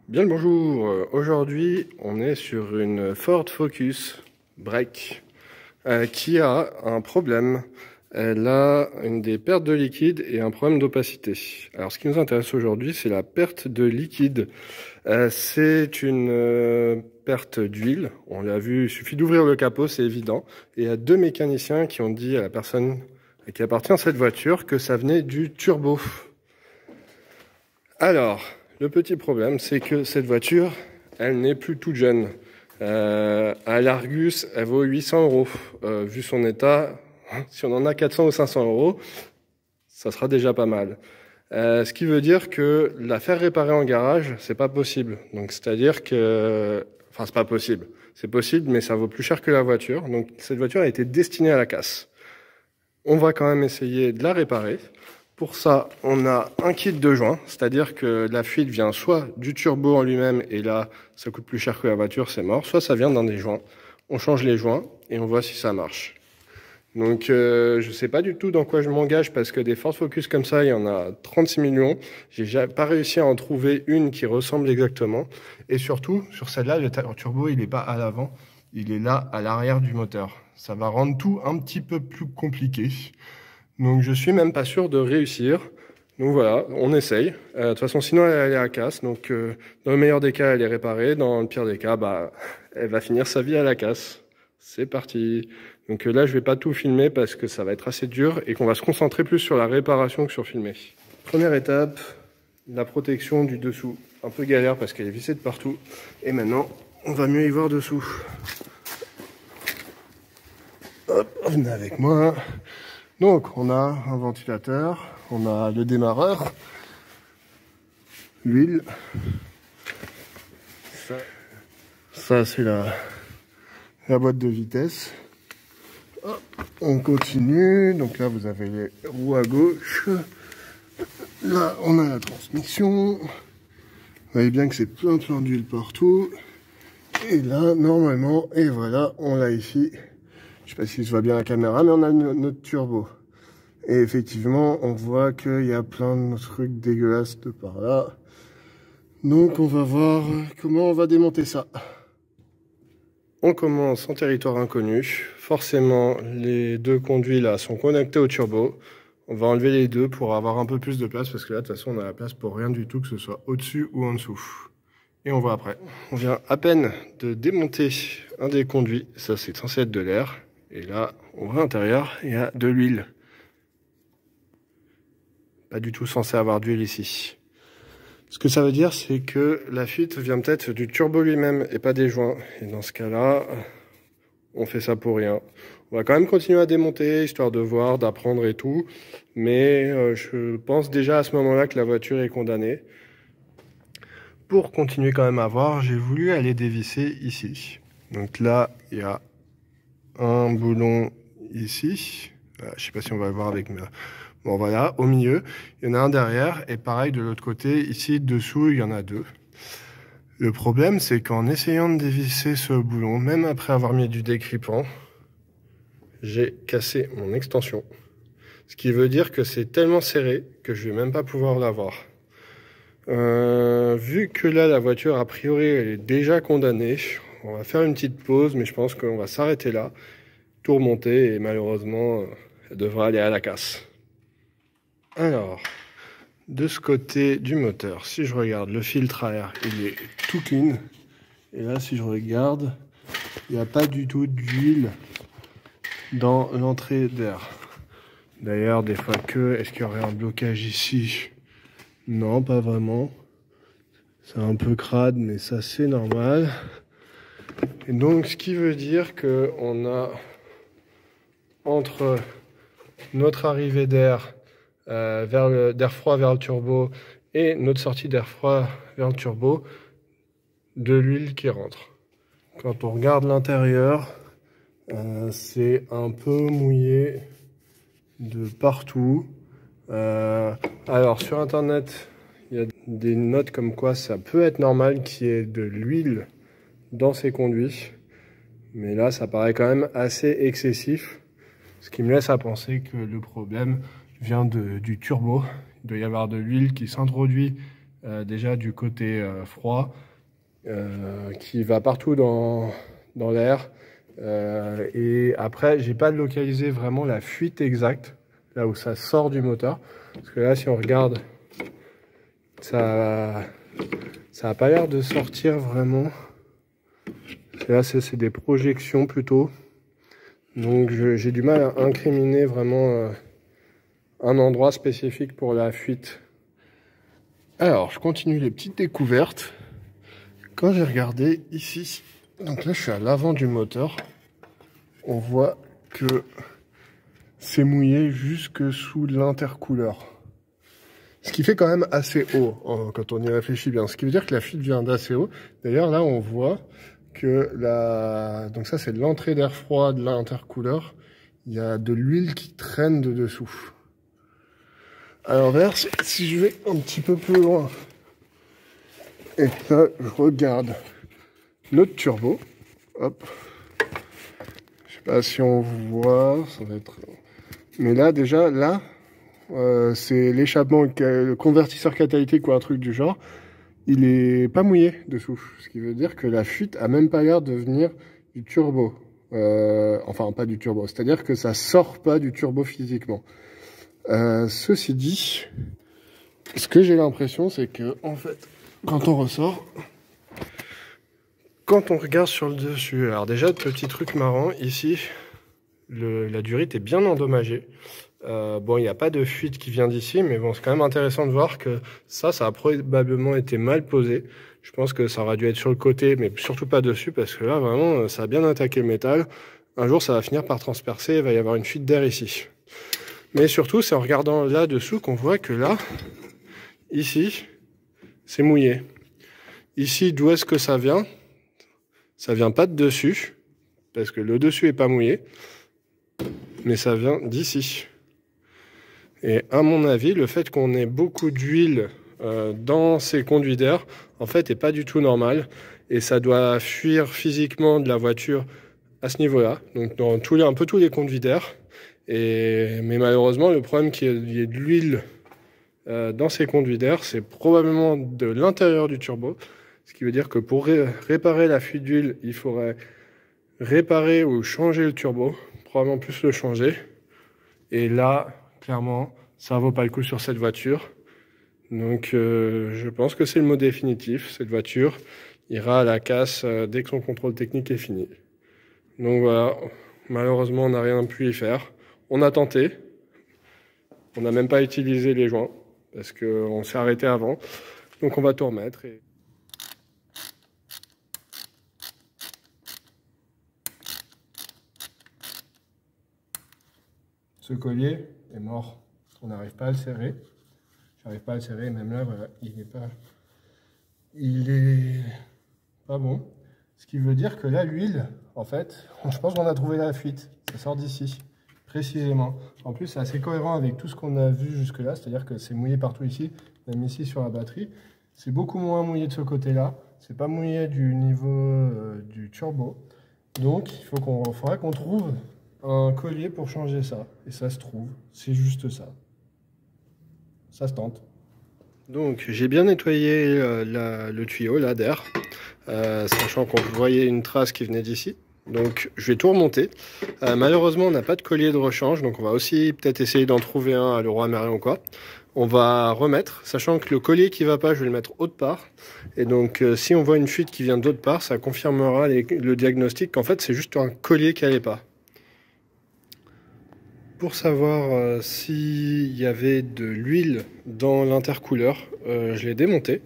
Bien le bonjour, aujourd'hui on est sur une Ford Focus Break qui a un problème. Elle a des pertes de liquide et un problème d'opacité. Alors ce qui nous intéresse aujourd'hui, c'est la perte de liquide. C'est une perte d'huile, on l'a vu, il suffit d'ouvrir le capot, c'est évident. Et il y a deux mécaniciens qui ont dit à la personne à qui appartient cette voiture que ça venait du turbo. Alors, le petit problème, c'est que cette voiture, elle n'est plus toute jeune. À l'Argus, elle vaut 800 €. Vu son état, si on en a 400 ou 500 €, ça sera déjà pas mal. Ce qui veut dire que la faire réparer en garage, c'est pas possible. Donc, c'est-à-dire que, enfin, c'est pas possible. C'est possible, mais ça vaut plus cher que la voiture. Donc, cette voiture a été destinée à la casse. On va quand même essayer de la réparer. Pour ça, on a un kit de joints, c'est-à-dire que la fuite vient soit du turbo en lui-même, et là, ça coûte plus cher que la voiture, c'est mort, soit ça vient d'un des joints. On change les joints et on voit si ça marche. Donc, je sais pas du tout dans quoi je m'engage, parce que des Ford Focus comme ça, il y en a 36 millions. J'ai pas réussi à en trouver une qui ressemble exactement. Et surtout, sur celle-là, le turbo, il est pas à l'avant, il est là, à l'arrière du moteur. Ça va rendre tout un petit peu plus compliqué. Donc je suis même pas sûr de réussir. Donc voilà, on essaye. De toute façon, sinon elle est à casse. Donc dans le meilleur des cas, elle est réparée. Dans le pire des cas, elle va finir sa vie à la casse. C'est parti. Donc là, je vais pas tout filmer parce que ça va être assez dur et qu'on va se concentrer plus sur la réparation que sur filmer. Première étape, la protection du dessous. Un peu galère parce qu'elle est vissée de partout. Et maintenant, on va mieux y voir dessous. Hop, venez avec moi. Donc, on a un ventilateur, on a le démarreur, l'huile. Ça c'est la boîte de vitesse. Hop, on continue. Donc là, vous avez les roues à gauche. Là, on a la transmission. Vous voyez bien que c'est plein d'huile partout. Et là, normalement, et voilà, on l'a ici. Je sais pas si je vois bien la caméra, mais on a notre turbo. Et effectivement, on voit qu'il y a plein de trucs dégueulasses de par là. Donc on va voir comment on va démonter ça. On commence en territoire inconnu. Forcément, les deux conduits là sont connectés au turbo. On va enlever les deux pour avoir un peu plus de place, parce que là, de toute façon, on a la place pour rien du tout, que ce soit au-dessus ou en dessous. Et on voit après. On vient à peine de démonter un des conduits. Ça, c'est censé être de l'air. Et là, on voit à l'intérieur, il y a de l'huile. Pas du tout censé avoir d'huile ici. Ce que ça veut dire, c'est que la fuite vient peut-être du turbo lui-même et pas des joints. Et dans ce cas-là, on fait ça pour rien. On va quand même continuer à démonter, histoire de voir, d'apprendre et tout. Mais je pense déjà à ce moment-là que la voiture est condamnée. Pour continuer quand même à voir, j'ai voulu aller dévisser ici. Donc là, il y a un boulon ici. Je sais pas si on va le voir avec ma... Bon voilà, au milieu, il y en a un derrière, et pareil de l'autre côté, ici dessous, il y en a deux. Le problème, c'est qu'en essayant de dévisser ce boulon, même après avoir mis du décripant, j'ai cassé mon extension. Ce qui veut dire que c'est tellement serré que je vais même pas pouvoir l'avoir. Vu que là, la voiture, a priori, elle est déjà condamnée, on va faire une petite pause, mais je pense qu'on va s'arrêter là, tout remonter, et malheureusement, elle devra aller à la casse. Alors, de ce côté du moteur, si je regarde le filtre à air, il est tout clean. Et là, si je regarde, il n'y a pas du tout d'huile dans l'entrée d'air. D'ailleurs, des fois est-ce qu'il y aurait un blocage ici? Non, pas vraiment. C'est un peu crade, mais ça c'est normal. Et donc, ce qui veut dire qu'on a entre notre arrivée d'air d'air froid vers le turbo et notre sortie d'air froid vers le turbo, de l'huile qui rentre. Quand on regarde l'intérieur, c'est un peu mouillé de partout. Alors sur internet, il y a des notes comme quoi ça peut être normal qu'il y ait de l'huile dans ces conduits, mais là ça paraît quand même assez excessif, ce qui me laisse à penser que le problème vient du turbo. Il doit y avoir de l'huile qui s'introduit déjà du côté froid, qui va partout dans l'air. Et après, j'ai pas localisé vraiment la fuite exacte, là où ça sort du moteur. Parce que là, si on regarde, ça a pas l'air de sortir vraiment. Là, c'est des projections plutôt. Donc j'ai du mal à incriminer vraiment un endroit spécifique pour la fuite. Alors, je continue les petites découvertes. Quand j'ai regardé ici, donc là je suis à l'avant du moteur, on voit que c'est mouillé jusque sous l'intercooleur. Ce qui fait quand même assez haut quand on y réfléchit bien. Ce qui veut dire que la fuite vient d'assez haut. D'ailleurs là on voit que donc ça c'est l'entrée d'air froid de l'intercooleur. Il y a de l'huile qui traîne de dessous. À l'inverse, si je vais un petit peu plus loin et que là je regarde notre turbo, hop, je sais pas si on voit, ça va être... Mais là déjà, là, c'est l'échappement, le convertisseur catalytique ou un truc du genre, il est pas mouillé dessous. Ce qui veut dire que la fuite a même pas l'air de venir du turbo. Enfin, pas du turbo, c'est-à-dire que ça sort pas du turbo physiquement. Ceci dit, ce que j'ai l'impression, c'est que en fait, quand on ressort, quand on regarde sur le dessus, alors déjà, petit truc marrant, ici, la durite est bien endommagée. Bon, il n'y a pas de fuite qui vient d'ici, mais bon, c'est quand même intéressant de voir que ça a probablement été mal posé. Je pense que ça aurait dû être sur le côté, mais surtout pas dessus, parce que là, vraiment, ça a bien attaqué le métal. Un jour, ça va finir par transpercer, il va y avoir une fuite d'air ici. Mais surtout, c'est en regardant là-dessous qu'on voit que là, ici, c'est mouillé. Ici, d'où est-ce que ça vient? Ça vient pas de dessus, parce que le dessus est pas mouillé, mais ça vient d'ici. Et à mon avis, le fait qu'on ait beaucoup d'huile dans ces conduits d'air, en fait, est pas du tout normal. Et ça doit fuir physiquement de la voiture à ce niveau-là, donc dans un peu tous les conduits d'air. Mais malheureusement, le problème qu'il y ait de l'huile dans ces conduits d'air, c'est probablement de l'intérieur du turbo. Ce qui veut dire que pour réparer la fuite d'huile, il faudrait réparer ou changer le turbo, probablement plus le changer. Et là, clairement, ça vaut pas le coup sur cette voiture. Donc je pense que c'est le mot définitif. Cette voiture ira à la casse dès que son contrôle technique est fini. Donc voilà, malheureusement, on n'a rien pu y faire. On a tenté. On n'a même pas utilisé les joints parce qu'on s'est arrêté avant. Donc on va tout remettre. Ce collier est mort. On n'arrive pas à le serrer. J'arrive pas à le serrer, même là, voilà, il est pas bon. Ce qui veut dire que là, l'huile, en fait, je pense qu'on a trouvé la fuite. Ça sort d'ici, précisément. En plus, c'est assez cohérent avec tout ce qu'on a vu jusque-là, c'est-à-dire que c'est mouillé partout ici, même ici sur la batterie. C'est beaucoup moins mouillé de ce côté-là. C'est pas mouillé du niveau du turbo. Donc, faudrait qu'on trouve un collier pour changer ça. Et ça se trouve, c'est juste ça. Ça se tente. Donc j'ai bien nettoyé le tuyau là d'air, sachant qu'on voyait une trace qui venait d'ici. Donc je vais tout remonter. Malheureusement on n'a pas de collier de rechange, donc on va aussi peut-être essayer d'en trouver un à Leroy Merlin ou quoi. On va remettre, sachant que le collier qui va pas, je vais le mettre autre part. Et donc si on voit une fuite qui vient d'autre part, ça confirmera le diagnostic qu'en fait c'est juste un collier qui n'allait pas. Pour savoir s'il y avait de l'huile dans l'intercooleur, je l'ai démonté,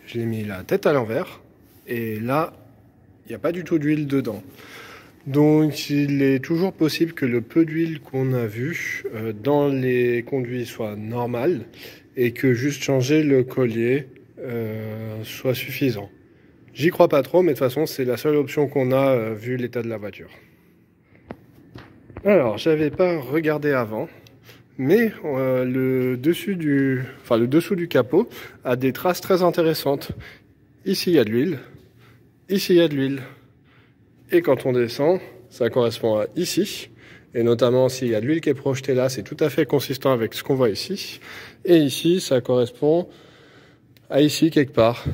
je l'ai mis la tête à l'envers, et là, il n'y a pas du tout d'huile dedans. Donc il est toujours possible que le peu d'huile qu'on a vu dans les conduits soit normal, et que juste changer le collier soit suffisant. J'y crois pas trop, mais de toute façon c'est la seule option qu'on a vu l'état de la voiture. Alors, j'avais pas regardé avant, mais le dessous du capot a des traces très intéressantes. Ici, il y a de l'huile. Ici, il y a de l'huile. Et quand on descend, ça correspond à ici. Et notamment, s'il y a de l'huile qui est projetée là, c'est tout à fait consistant avec ce qu'on voit ici. Et ici, ça correspond à ici quelque part.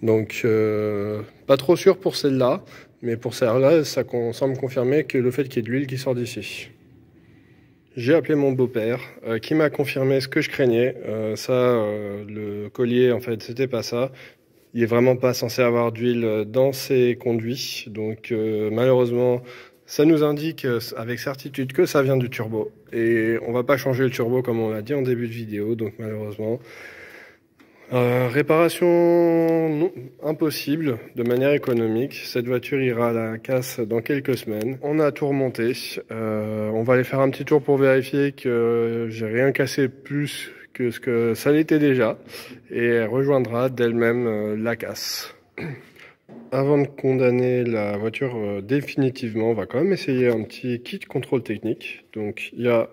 Donc pas trop sûr pour celle-là, mais pour celle-là, ça semble confirmer que le fait qu'il y ait de l'huile qui sort d'ici. J'ai appelé mon beau-père qui m'a confirmé ce que je craignais. Le collier, en fait, c'était pas ça. Il est vraiment pas censé avoir d'huile dans ses conduits. Donc malheureusement, ça nous indique avec certitude que ça vient du turbo. Et on va pas changer le turbo comme on l'a dit en début de vidéo. Donc malheureusement, réparation non, impossible de manière économique. Cette voiture ira à la casse dans quelques semaines. On a tout remonté. On va aller faire un petit tour pour vérifier que j'ai rien cassé plus que ce que ça l'était déjà. Et elle rejoindra d'elle-même la casse. Avant de condamner la voiture définitivement, on va quand même essayer un petit kit contrôle technique. Donc il y a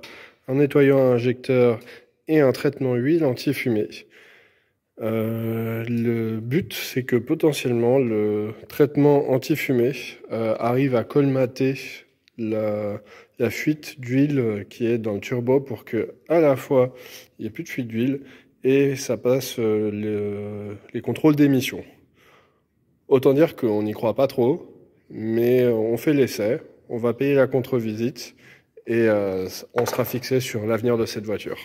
un nettoyant à injecteur et un traitement huile anti-fumée. Le but, c'est que potentiellement le traitement anti-fumée arrive à colmater la fuite d'huile qui est dans le turbo pour que à la fois il n'y ait plus de fuite d'huile et ça passe les contrôles d'émission. Autant dire qu'on n'y croit pas trop, mais on fait l'essai, on va payer la contre-visite et on sera fixé sur l'avenir de cette voiture.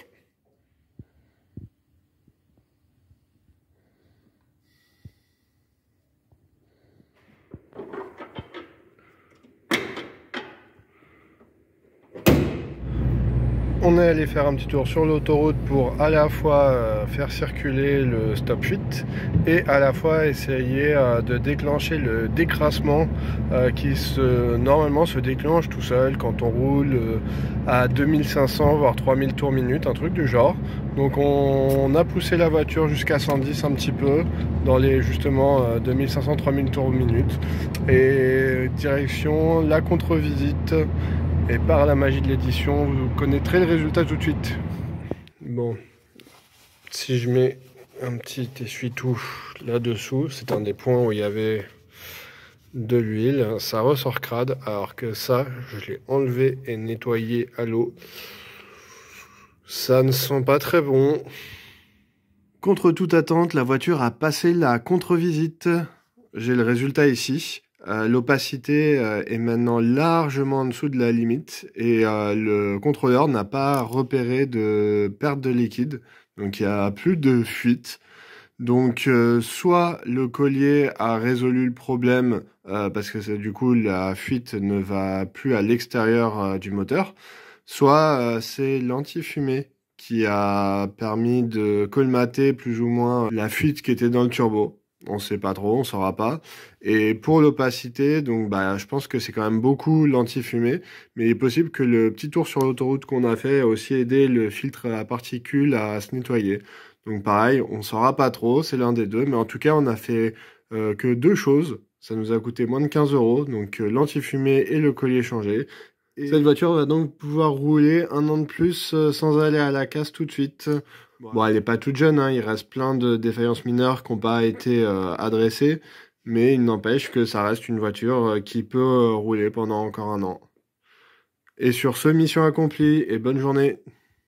On est allé faire un petit tour sur l'autoroute pour à la fois faire circuler le stop fuite et à la fois essayer de déclencher le décrassement qui normalement se déclenche tout seul quand on roule à 2500 voire 3000 tours minute, un truc du genre. Donc on a poussé la voiture jusqu'à 110 un petit peu dans les justement 2500-3000 tours minute et direction la contre-visite. Et par la magie de l'édition, vous connaîtrez le résultat tout de suite. Bon, si je mets un petit essuie-tout là-dessous, c'est un des points où il y avait de l'huile, ça ressort crade, alors que ça, je l'ai enlevé et nettoyé à l'eau. Ça ne sent pas très bon. Contre toute attente, la voiture a passé la contre-visite. J'ai le résultat ici. L'opacité est maintenant largement en dessous de la limite et le contrôleur n'a pas repéré de perte de liquide, donc il n'y a plus de fuite. Donc soit le collier a résolu le problème parce que du coup la fuite ne va plus à l'extérieur du moteur, soit c'est l'anti-fumée qui a permis de colmater plus ou moins la fuite qui était dans le turbo. On sait pas trop, on saura pas. Et pour l'opacité, donc je pense que c'est quand même beaucoup l'anti-fumée, mais il est possible que le petit tour sur l'autoroute qu'on a fait a aussi aidé le filtre à particules à se nettoyer. Donc pareil, on saura pas trop, c'est l'un des deux, mais en tout cas on a fait que deux choses. Ça nous a coûté moins de 15 €, donc l'anti-fumée et le collier changé. Et cette voiture va donc pouvoir rouler un an de plus sans aller à la casse tout de suite. Bon, elle n'est pas toute jeune, hein, il reste plein de défaillances mineures qui n'ont pas été adressées, mais il n'empêche que ça reste une voiture qui peut rouler pendant encore un an. Et sur ce, mission accomplie et bonne journée.